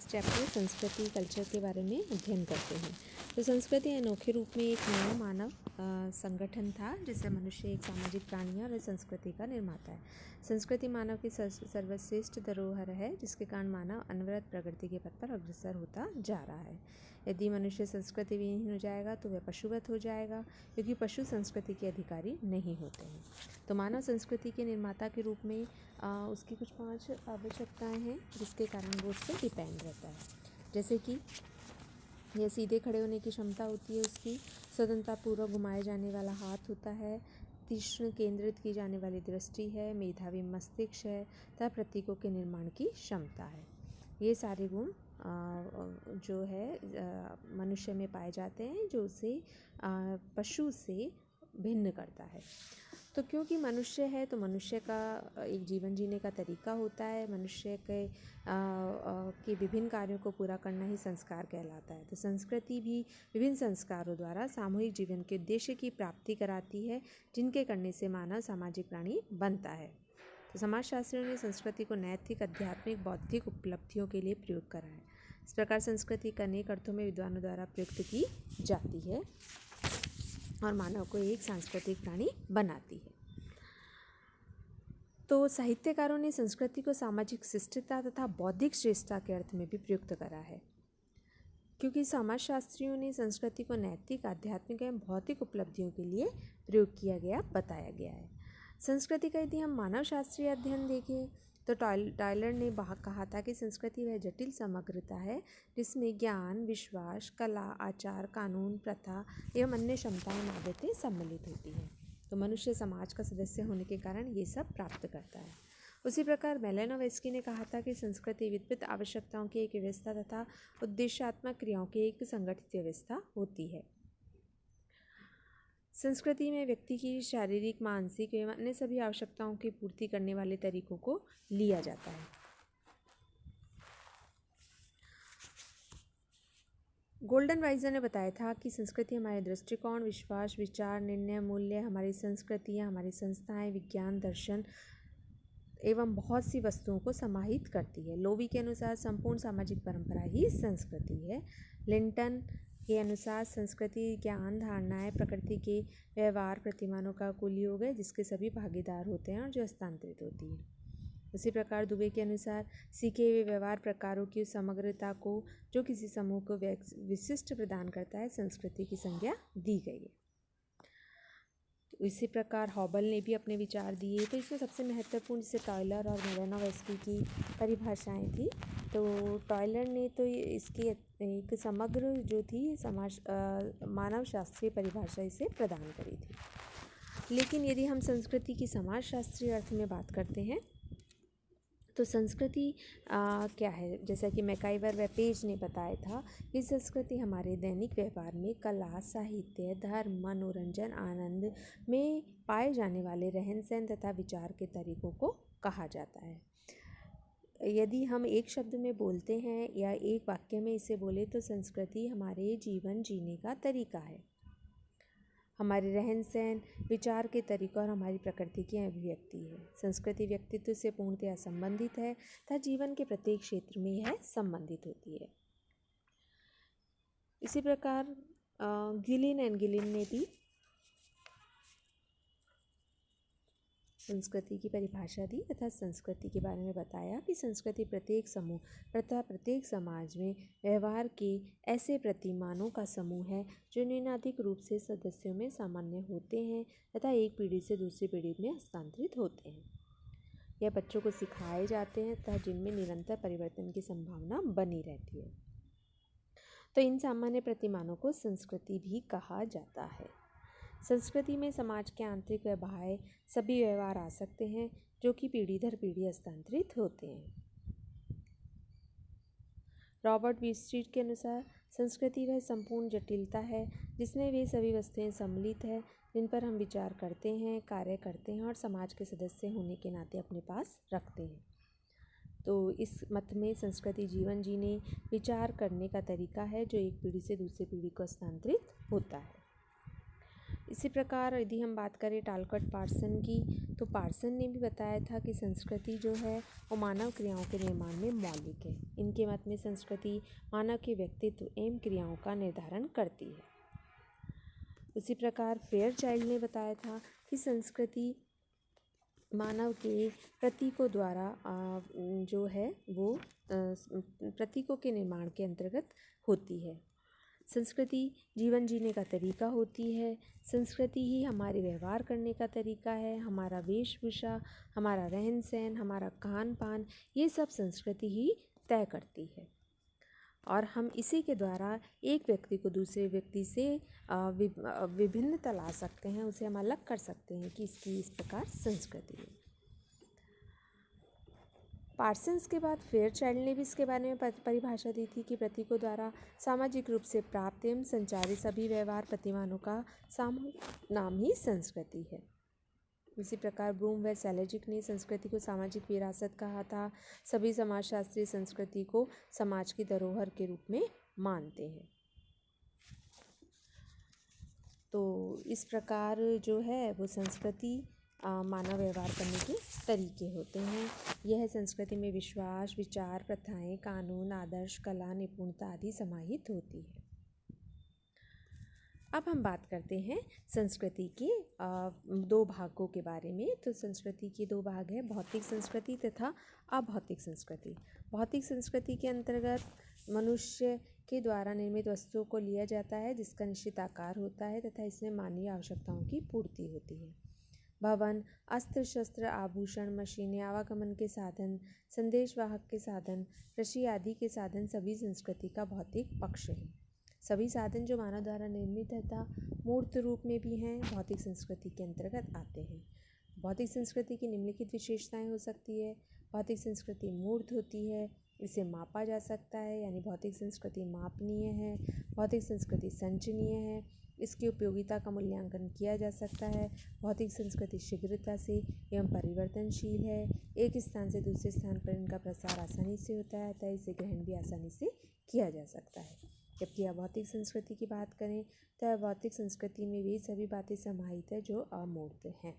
Next chapter संस्कृति culture के बारे में अध्ययन करते हैं। तो संस्कृति अनोखे रूप में एक नया मानव संगठन था जिससे मनुष्य एक सामाजिक प्राणी है और इस संस्कृति का निर्माता है। संस्कृति मानव की सर्वश्रेष्ठ धरोहर है जिसके कारण मानव अनवरत प्रगति के पथ पर अग्रसर होता जा रहा है। यदि मनुष्य संस्कृति विहीन हो जाएगा तो वह पशुवत हो जाएगा, क्योंकि पशु संस्कृति के अधिकारी नहीं होते हैं। तो मानव संस्कृति के निर्माता के रूप में उसकी कुछ 5 आवश्यकताएं हैं जिसके कारण वो उस पर डिपेंड रहता है। जैसे कि यह सीधे खड़े होने की क्षमता होती है, उसकी स्वतंत्रतापूर्वक घुमाए जाने वाला हाथ होता है, तीक्ष्ण केंद्रित की जाने वाली दृष्टि है, मेधावी मस्तिष्क है तथा प्रतीकों के निर्माण की क्षमता है। ये सारे गुण जो है मनुष्य में पाए जाते हैं जो उसे पशु से भिन्न करता है। तो क्योंकि मनुष्य है तो मनुष्य का एक जीवन जीने का तरीका होता है। मनुष्य के विभिन्न कार्यों को पूरा करना ही संस्कार कहलाता है। तो संस्कृति भी विभिन्न संस्कारों द्वारा सामूहिक जीवन के उद्देश्य की प्राप्ति कराती है, जिनके करने से मानव सामाजिक प्राणी बनता है। तो समाजशास्त्रियों ने संस्कृति को नैतिक, आध्यात्मिक, बौद्धिक उपलब्धियों के लिए प्रयोग करा है। इस प्रकार संस्कृति का अनेक अर्थों में विद्वानों द्वारा प्रयुक्त की जाती है और मानव को एक सांस्कृतिक प्राणी बनाती है। तो साहित्यकारों ने संस्कृति को सामाजिक शिष्टता तथा बौद्धिक श्रेष्ठता के अर्थ में भी प्रयुक्त करा है, क्योंकि समाजशास्त्रियों ने संस्कृति को नैतिक, आध्यात्मिक एवं भौतिक उपलब्धियों के लिए प्रयोग किया गया, बताया गया है। संस्कृति का यदि हम मानव शास्त्रीय अध्ययन देखें तो टायलर ने कहा था कि संस्कृति वह जटिल समग्रता है जिसमें ज्ञान, विश्वास, कला, आचार, कानून, प्रथा एवं अन्य क्षमताएं, आदतें सम्मिलित होती हैं। तो मनुष्य समाज का सदस्य होने के कारण ये सब प्राप्त करता है। उसी प्रकार मेलानोव्स्की ने कहा था कि संस्कृति विविध आवश्यकताओं की एक व्यवस्था तथा उद्देश्यात्मक क्रियाओं की एक संगठित व्यवस्था होती है। संस्कृति में व्यक्ति की शारीरिक, मानसिक एवं अन्य सभी आवश्यकताओं की पूर्ति करने वाले तरीकों को लिया जाता है। गोल्डन वाइजर ने बताया था कि संस्कृति हमारे दृष्टिकोण, विश्वास, विचार, निर्णय, मूल्य, हमारी संस्कृतियाँ, हमारी संस्थाएं, विज्ञान, दर्शन एवं बहुत सी वस्तुओं को समाहित करती है। लोवी के अनुसार संपूर्ण सामाजिक परंपरा ही संस्कृति है। लिंटन के अनुसार संस्कृति ज्ञान, धारणाएं, प्रकृति के व्यवहार, प्रतिमानों का कुल योग है जिसके सभी भागीदार होते हैं और जो हस्तांतरित होती है। उसी प्रकार दुबे के अनुसार सीखे हुए व्यवहार प्रकारों की समग्रता को जो किसी समूह को विशिष्ट प्रदान करता है, संस्कृति की संज्ञा दी गई है। तो इसी प्रकार हॉबल ने भी अपने विचार दिए। तो इसमें सबसे महत्वपूर्ण जैसे टॉयलर और मेलानोव्स्की की परिभाषाएं थी। तो टॉयलर ने तो इसकी एक समग्र जो थी मानव शास्त्रीय परिभाषा इसे प्रदान करी थी। लेकिन यदि हम संस्कृति की समाजशास्त्रीय अर्थ में बात करते हैं तो संस्कृति क्या है, जैसा कि मैकाइवर व पेज ने बताया था कि संस्कृति हमारे दैनिक व्यवहार में कला, साहित्य, धर्म, मनोरंजन, आनंद में पाए जाने वाले रहन सहन तथा विचार के तरीकों को कहा जाता है। यदि हम एक शब्द में बोलते हैं या एक वाक्य में इसे बोले तो संस्कृति हमारे जीवन जीने का तरीका है, हमारे रहन सहन, विचार के तरीक़ों और हमारी प्रकृति की अभिव्यक्ति है। संस्कृति व्यक्तित्व से पूर्णतया संबंधित है तथा जीवन के प्रत्येक क्षेत्र में यह संबंधित होती है। इसी प्रकार गिलिन एंड गिलिन ने भी संस्कृति की परिभाषा दी तथा संस्कृति के बारे में बताया कि संस्कृति प्रत्येक समूह तथा प्रत्येक समाज में व्यवहार के ऐसे प्रतिमानों का समूह है जो न्यूनाधिक रूप से सदस्यों में सामान्य होते हैं तथा एक पीढ़ी से दूसरी पीढ़ी में हस्तांतरित होते हैं। यह बच्चों को सिखाए जाते हैं तथा जिनमें निरंतर परिवर्तन की संभावना बनी रहती है। तो इन सामान्य प्रतिमानों को संस्कृति भी कहा जाता है। संस्कृति में समाज के आंतरिक व बाह्य सभी व्यवहार आ सकते हैं जो कि पीढ़ी दर पीढ़ी हस्तांतरित होते हैं। रॉबर्ट बीस्ट्रीट के अनुसार संस्कृति वह संपूर्ण जटिलता है जिसमें वे सभी वस्तुएं सम्मिलित है जिन पर हम विचार करते हैं, कार्य करते हैं और समाज के सदस्य होने के नाते अपने पास रखते हैं। तो इस मत में संस्कृति जीवन जीने, विचार करने का तरीका है जो एक पीढ़ी से दूसरी पीढ़ी को हस्तांतरित होता है। इसी प्रकार यदि हम बात करें टालकट पार्सन की, तो पार्सन ने भी बताया था कि संस्कृति जो है वो मानव क्रियाओं के निर्माण में मौलिक है। इनके मत में संस्कृति मानव के व्यक्तित्व एवं क्रियाओं का निर्धारण करती है। उसी प्रकार फेयरचाइल्ड ने बताया था कि संस्कृति मानव के प्रतीकों द्वारा जो है वो प्रतीकों के निर्माण के अंतर्गत होती है। संस्कृति जीवन जीने का तरीका होती है। संस्कृति ही हमारे व्यवहार करने का तरीका है। हमारा वेशभूषा, हमारा रहन सहन, हमारा खान पान, ये सब संस्कृति ही तय करती है। और हम इसी के द्वारा एक व्यक्ति को दूसरे व्यक्ति से विभिन्नता ला सकते हैं, उसे हम अलग कर सकते हैं कि इसकी इस प्रकार संस्कृति है। पार्सन्स के बाद फेयरचाइल्ड ने भी इसके बारे में परिभाषा दी थी कि प्रतीकों द्वारा सामाजिक रूप से प्राप्त एवं संचारित सभी व्यवहार प्रतिमानों का सामूहिक नाम ही संस्कृति है। इसी प्रकार ब्रूम व सेलेजिक ने संस्कृति को सामाजिक विरासत कहा था। सभी समाजशास्त्री संस्कृति को समाज की धरोहर के रूप में मानते हैं। तो इस प्रकार जो है वो संस्कृति मानव व्यवहार करने के तरीके होते हैं। यह संस्कृति में विश्वास, विचार, प्रथाएं, कानून, आदर्श, कला, निपुणता आदि समाहित होती है। अब हम बात करते हैं संस्कृति के दो भागों के बारे में। तो संस्कृति के दो भाग हैं, भौतिक संस्कृति तथा अभौतिक संस्कृति। भौतिक संस्कृति के अंतर्गत मनुष्य के द्वारा निर्मित वस्तुओं को लिया जाता है जिसका निश्चित आकार होता है तथा इसमें मानवीय आवश्यकताओं की पूर्ति होती है। भवन, अस्त्र शस्त्र, आभूषण, मशीनें, आवागमन के साधन, संदेशवाहक के साधन, कृषि आदि के साधन सभी संस्कृति का भौतिक पक्ष है। सभी साधन जो मानव द्वारा निर्मित तथा मूर्त रूप में भी हैं भौतिक संस्कृति के अंतर्गत आते हैं। भौतिक संस्कृति की निम्नलिखित विशेषताएं हो सकती है। भौतिक संस्कृति मूर्त होती है, इसे मापा जा सकता है, यानी भौतिक संस्कृति मापनीय है। भौतिक संस्कृति संचनीय है, इसकी उपयोगिता का मूल्यांकन किया जा सकता है। भौतिक संस्कृति शीघ्रता से एवं परिवर्तनशील है। एक स्थान से दूसरे स्थान पर इनका प्रसार आसानी से होता है अतः इसे ग्रहण भी आसानी से किया जा सकता है। जबकि अभौतिक संस्कृति की बात करें तो अभौतिक संस्कृति में वे सभी बातें समाहित है जो अमूर्त हैं।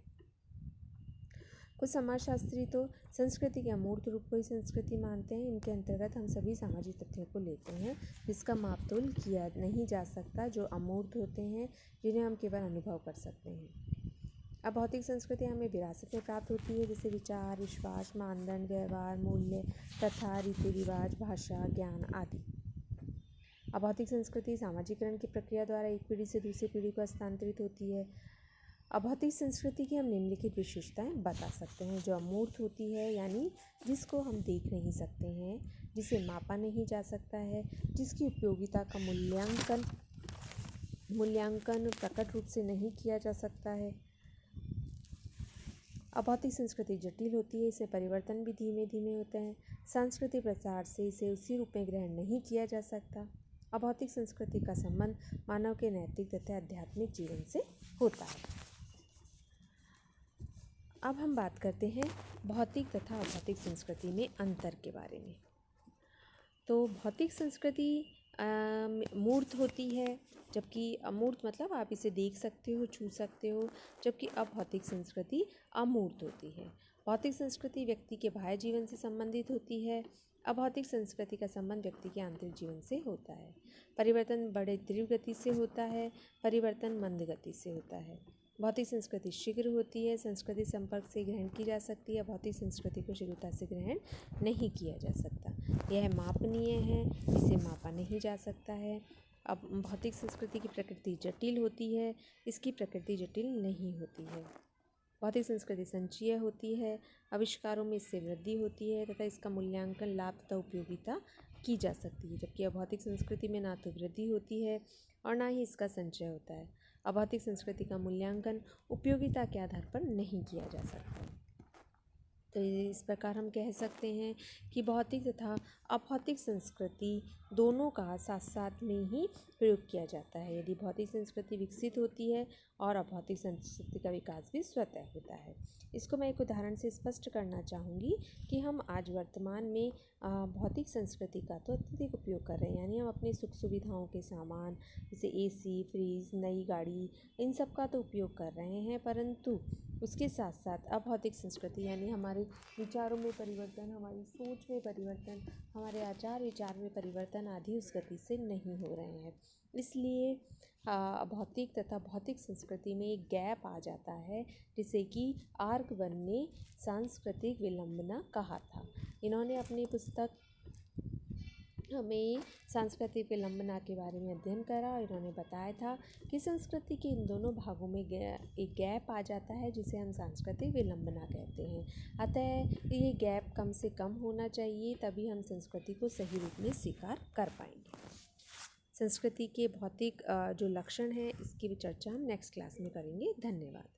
कुछ समाजशास्त्री तो संस्कृति के अमूर्त रूप को ही संस्कृति मानते हैं। इनके अंतर्गत हम सभी सामाजिक तथ्यों को लेते हैं जिसका मापतोल किया नहीं जा सकता, जो अमूर्त होते हैं, जिन्हें हम केवल अनुभव कर सकते हैं। अभौतिक संस्कृति हमें विरासत में प्राप्त होती है, जैसे विचार, विश्वास, मानदंड, व्यवहार, मूल्य, प्रथा, रीति रिवाज, भाषा, ज्ञान आदि। अभौतिक संस्कृति सामाजिकरण की प्रक्रिया द्वारा एक पीढ़ी से दूसरी पीढ़ी को हस्तांतरित होती है। अभौतिक संस्कृति की हम निम्नलिखित विशेषताएं बता सकते हैं, जो अमूर्त होती है, यानी जिसको हम देख नहीं सकते हैं, जिसे मापा नहीं जा सकता है, जिसकी उपयोगिता का मूल्यांकन प्रकट रूप से नहीं किया जा सकता है। अभौतिक संस्कृति जटिल होती है, इसमें परिवर्तन भी धीमे धीमे होते हैं। सांस्कृतिक प्रसार से इसे उसी रूप में ग्रहण नहीं किया जा सकता। अभौतिक संस्कृति का संबंध मानव के नैतिक तथा आध्यात्मिक जीवन से होता है। अब हम बात करते हैं भौतिक तथा अभौतिक संस्कृति में अंतर के बारे में। तो भौतिक संस्कृति मूर्त होती है, जबकि अमूर्त मतलब आप इसे देख सकते हो, छू सकते हो, जबकि अभौतिक संस्कृति अमूर्त होती है। भौतिक संस्कृति व्यक्ति के बाह्य जीवन से संबंधित होती है। अभौतिक संस्कृति का संबंध व्यक्ति के आंतरिक जीवन से होता है। परिवर्तन बड़े तीव्र गति से होता है, परिवर्तन मंद गति से होता है। भौतिक संस्कृति शीघ्र होती है, संस्कृति संपर्क से ग्रहण की जा सकती है। भौतिक संस्कृति को शीघ्रता से ग्रहण नहीं किया जा सकता। यह मापनीय है, इसे मापा नहीं जा सकता है। अब भौतिक संस्कृति की प्रकृति जटिल होती है, इसकी प्रकृति जटिल नहीं होती है। भौतिक संस्कृति संचयी होती है, आविष्कारों में इससे वृद्धि होती है तथा इसका मूल्यांकन, लाभ तथा उपयोगिता की जा सकती है। जबकि अभौतिक संस्कृति में ना तो वृद्धि होती है और ना ही इसका संचय होता है। अभौतिक संस्कृति का मूल्यांकन उपयोगिता के आधार पर नहीं किया जा सकता। तो इस प्रकार हम कह सकते हैं कि भौतिक तथा अभौतिक संस्कृति दोनों का साथ साथ में ही प्रयोग किया जाता है। यदि भौतिक संस्कृति विकसित होती है और अभौतिक संस्कृति का विकास भी स्वतः होता है। इसको मैं एक उदाहरण से स्पष्ट करना चाहूँगी कि हम आज वर्तमान में भौतिक संस्कृति का तो अत्यधिक उपयोग कर रहे हैं, यानी हम अपनी सुख सुविधाओं के सामान जैसे AC, फ्रिज, नई गाड़ी, इन सब का तो उपयोग कर रहे हैं, परंतु उसके साथ साथ अभौतिक संस्कृति यानी हमारे विचारों में परिवर्तन, हमारी सोच में परिवर्तन, हमारे आचार विचार में परिवर्तन आदि उस गति से नहीं हो रहे हैं। इसलिए भौतिक तथा भौतिक संस्कृति में एक गैप आ जाता है, जिसे कि आर्कवन ने सांस्कृतिक विलंबना कहा था। इन्होंने अपनी पुस्तक हमें सांस्कृतिक विलंबना के बारे में अध्ययन करा और इन्होंने बताया था कि संस्कृति के इन दोनों भागों में एक गैप आ जाता है, जिसे हम सांस्कृतिक विलंबना कहते हैं। अतः ये गैप कम से कम होना चाहिए, तभी हम संस्कृति को सही रूप में स्वीकार कर पाएंगे। संस्कृति के भौतिक जो लक्षण हैं, इसकी भी चर्चा हम नेक्स्ट क्लास में करेंगे। धन्यवाद।